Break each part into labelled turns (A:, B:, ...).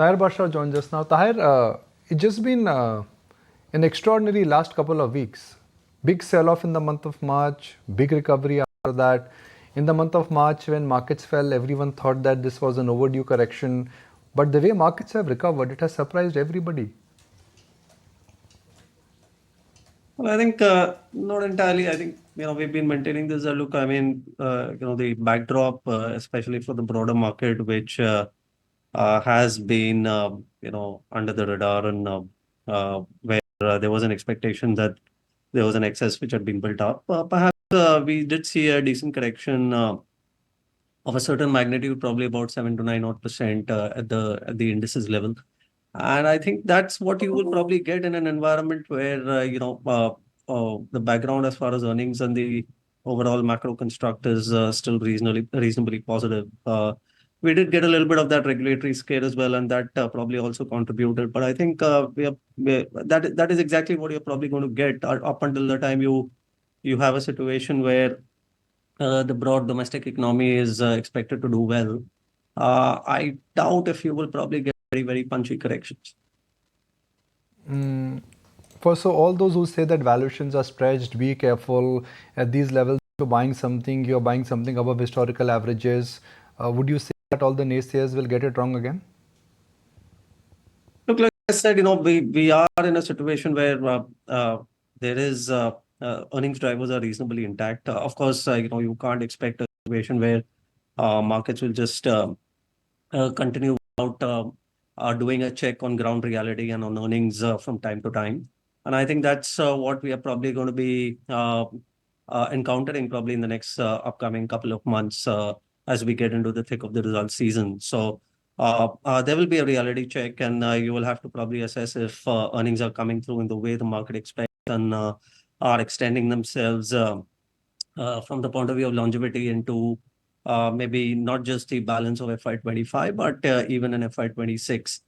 A: Taher Badshah joined just now. Taher, it's just been an extraordinary last couple of weeks. Big sell-off in the month of March, big recovery after that. In the month of March, when markets fell, everyone thought that this was an overdue correction. But the way markets have recovered, it has surprised everybody.
B: Well, I think not entirely. I think we've been maintaining this look. I mean, the backdrop, especially for the broader market, which has been under the radar, and where there was an expectation that there was an excess which had been built up. Perhaps we did see a decent correction of a certain magnitude, probably about 7 to 9 odd % at the indices level. And I think that's what you will probably get in an environment where the background as far as earnings and the overall macro construct is still reasonably positive. We did get a little bit of that regulatory scare as well, and that probably also contributed. But I think that is exactly what you're probably going to get up until the time you have a situation where the broad domestic economy is expected to do well. I doubt if you will probably get very punchy corrections.
A: So all those who say that valuations are stretched, be careful at these levels. You're buying something above historical averages. Would you say that all the naysayers will get it wrong again?
B: Look, like I said, we are in a situation where there is earnings drivers are reasonably intact. Of course, you can't expect a situation where markets will just continue without doing a check on ground reality and on earnings from time to time. And I think that's what we are probably going to be encountering probably in the next upcoming couple of months as we get into the thick of the result season. So there will be a reality check, and you will have to probably assess if earnings are coming through in the way the market expects and are extending themselves from the point of view of longevity into maybe not just the balance of FY25, but even in FY26.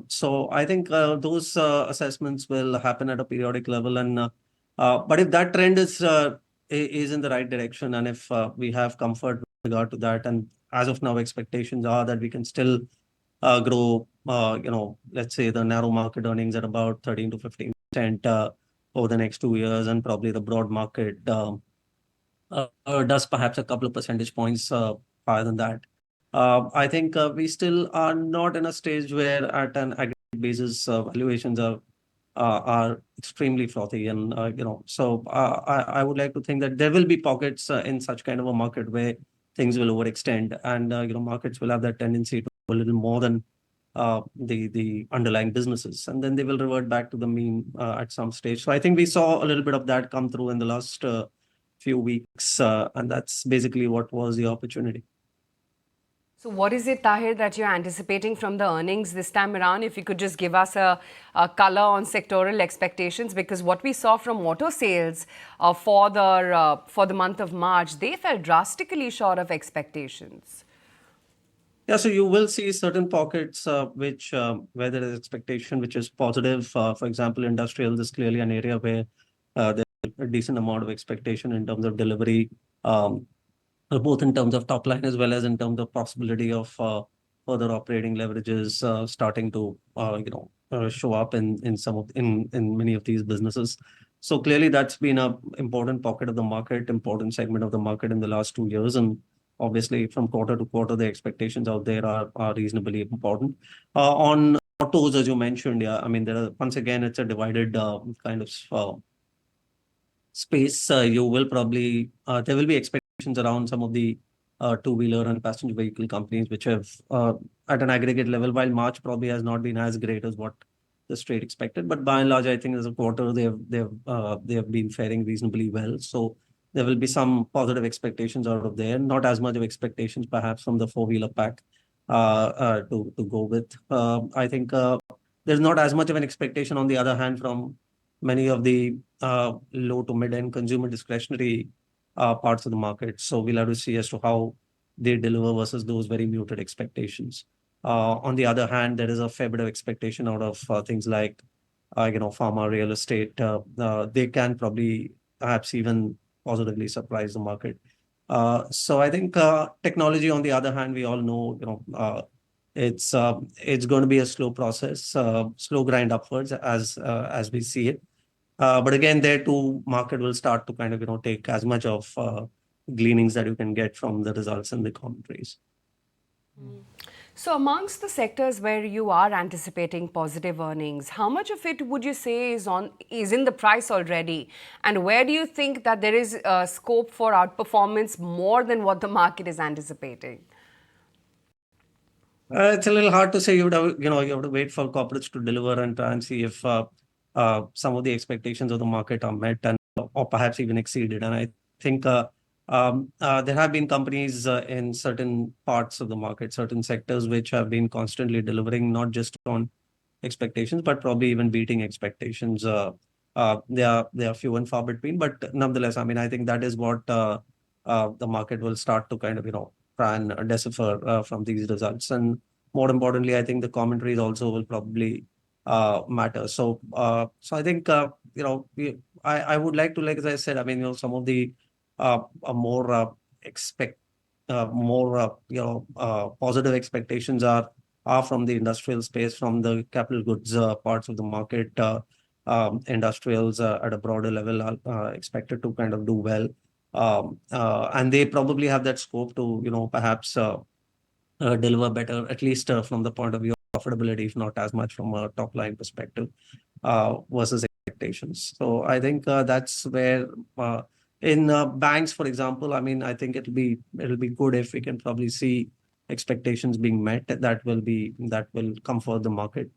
B: So I think those assessments will happen at a periodic level, and but if that trend is in the right direction, and if we have comfort with regard to that, and as of now, expectations are that we can still grow, let's say the narrow market earnings at about 13 to 15% over the next 2 years, and probably the broad market does perhaps a couple of percentage points higher than that. I think we still are not in a stage where at an aggregate basis valuations are extremely frothy, and so I would like to think that there will be pockets in such kind of a market where things will overextend, and markets will have that tendency to go a little more than the underlying businesses, and then they will revert back to the mean at some stage. So I think we saw a little bit of that come through in the last few weeks, and that's basically what was the opportunity.
C: So what is it, Taher, that you're anticipating from the earnings this time around? If you could just give us a color on sectoral expectations, because what we saw from auto sales for the month of March, they fell drastically short of expectations.
B: Yeah, so you will see certain pockets where there is expectation which is positive. For example, industrial is clearly an area where there's a decent amount of expectation in terms of delivery, both in terms of top line as well as in terms of possibility of further operating leverages starting to show up in many of these businesses. So clearly that's been an important pocket of the market, important segment of the market in the last 2 years, and obviously from quarter to quarter the expectations out there are reasonably important. On autos, as you mentioned, yeah, I mean once again it's a divided kind of space. You will probably there will be expectations around some of the two-wheeler and passenger vehicle companies which have at an aggregate level, while March probably has not been as great as what the street expected, but by and large I think as a quarter they have been faring reasonably well. So there will be some positive expectations out of there, not as much of expectations perhaps from the four-wheeler pack to go with. I think there's not as much of an expectation on the other hand from many of the low to mid-end consumer discretionary parts of the market. So we'll have to see as to how they deliver versus those very muted expectations. On the other hand, there is a fair bit of expectation out of things like pharma, real estate. They can probably perhaps even positively surprise the market. So I think technology, on the other hand, we all know it's going to be a slow process, slow grind upwards as we see it. But again, there too, market will start to kind of take as much of gleanings that you can get from the results and the commentaries.
C: So, amongst the sectors where you are anticipating positive earnings, how much of it would you say is in the price already? And where do you think that there is scope for outperformance more than what the market is anticipating?
B: It's a little hard to say. You have to wait for corporates to deliver and try and see if some of the expectations of the market are met and or perhaps even exceeded. And I think there have been companies in certain parts of the market, certain sectors, which have been constantly delivering, not just on expectations, but probably even beating expectations. They are few and far between, but nonetheless, I mean, I think that is what the market will start to kind of try and decipher from these results. And more importantly, I think the commentaries also will probably matter. So I think I would like to, like as I said, I mean, some of the more expect more positive expectations are from the industrial space, from the capital goods parts of the market. Industrials at a broader level are expected to kind of do well. And they probably have that scope to, perhaps deliver better, at least from the point of view of profitability, if not as much from a top line perspective versus expectations. So I think that's where in banks, for example, I mean, I think it'll be good if we can probably see expectations being met. That will comfort the market.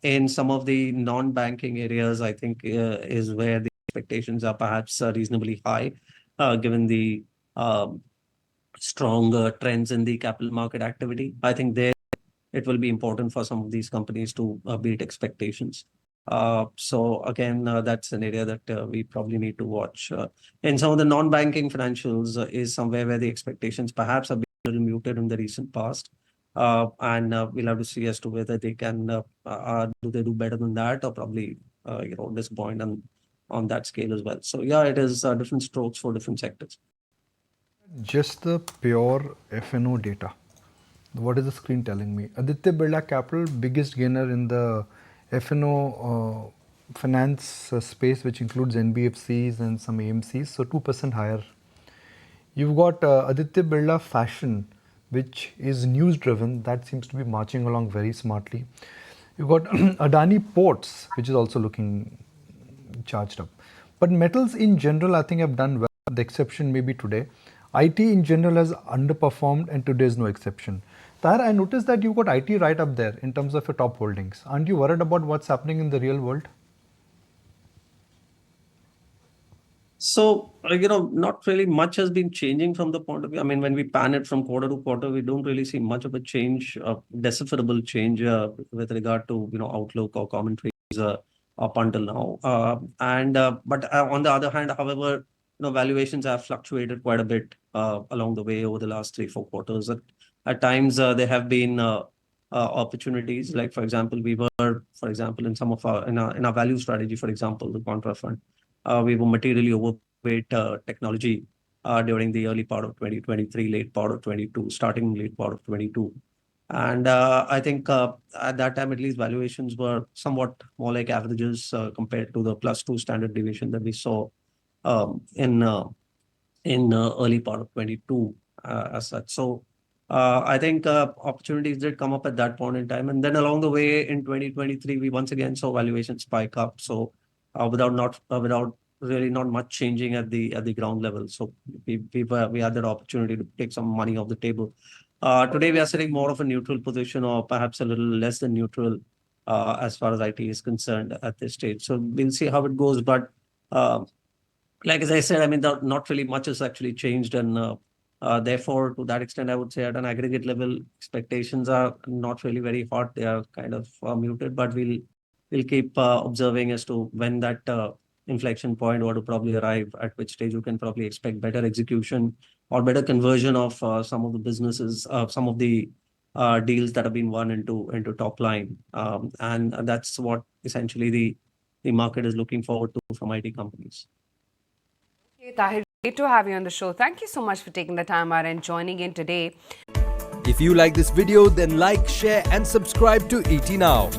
B: In some of the non-banking areas, I think is where the expectations are perhaps reasonably high, given the strong trends in the capital market activity. I think there it will be important for some of these companies to beat expectations. So again, that's an area that we probably need to watch. In some of the non-banking financials is somewhere where the expectations perhaps have been a little muted in the recent past. And we'll have to see as to whether they can do they do better than that, or probably disappoint on that scale as well. So yeah, it is different strokes for different sectors.
A: Just the pure F&O data. What is the screen telling me? Aditya Birla Capital, biggest gainer in the F&O finance space, which includes NBFCs and some AMCs, so 2% higher. You've got Aditya Birla Fashion, which is news driven, that seems to be marching along very smartly. You've got Adani Ports, which is also looking charged up. But metals in general, I think, have done well. The exception may be today. IT in general has underperformed, and today is no exception. Taher, I noticed that you've got IT right up there in terms of your top holdings. Aren't you worried about what's happening in the real world?
B: So, not really much has been changing from the point of view. I mean, when we pan it from quarter to quarter, we don't really see much of a change, decipherable change with regard to, outlook or commentaries up until now. But on the other hand, however, valuations have fluctuated quite a bit along the way over the last 3-4 quarters. At times, there have been opportunities, like, for example, in some of in our value strategy, for example, the contra fund. We were materially overweight technology during the early part of 2023, late part of 22, starting late part of 22. And I think at that time, at least, valuations were somewhat more like averages compared to the +2 standard deviation that we saw in early part of 22 as such. So I think opportunities did come up at that point in time. And then along the way in 2023, we once again saw valuations spike up. So without really not much changing at the ground level. So we had that opportunity to take some money off the table. Today we are sitting more of a neutral position, or perhaps a little less than neutral as far as IT is concerned at this stage. So we'll see how it goes. But like as I said, I mean, not really much has actually changed, and therefore, to that extent, I would say at an aggregate level, expectations are not really very hot. They are kind of muted, but we'll keep observing as to when that inflection point were to probably arrive, at which stage you can probably expect better execution or better conversion of some of the businesses, some of the deals that have been won into top line, and that's what essentially the market is looking forward to from IT companies.
C: Okay, Taher, great to have you on the show. Thank you so much for taking the time out and joining in today.
D: If you like this video, then like, share and subscribe to ET Now.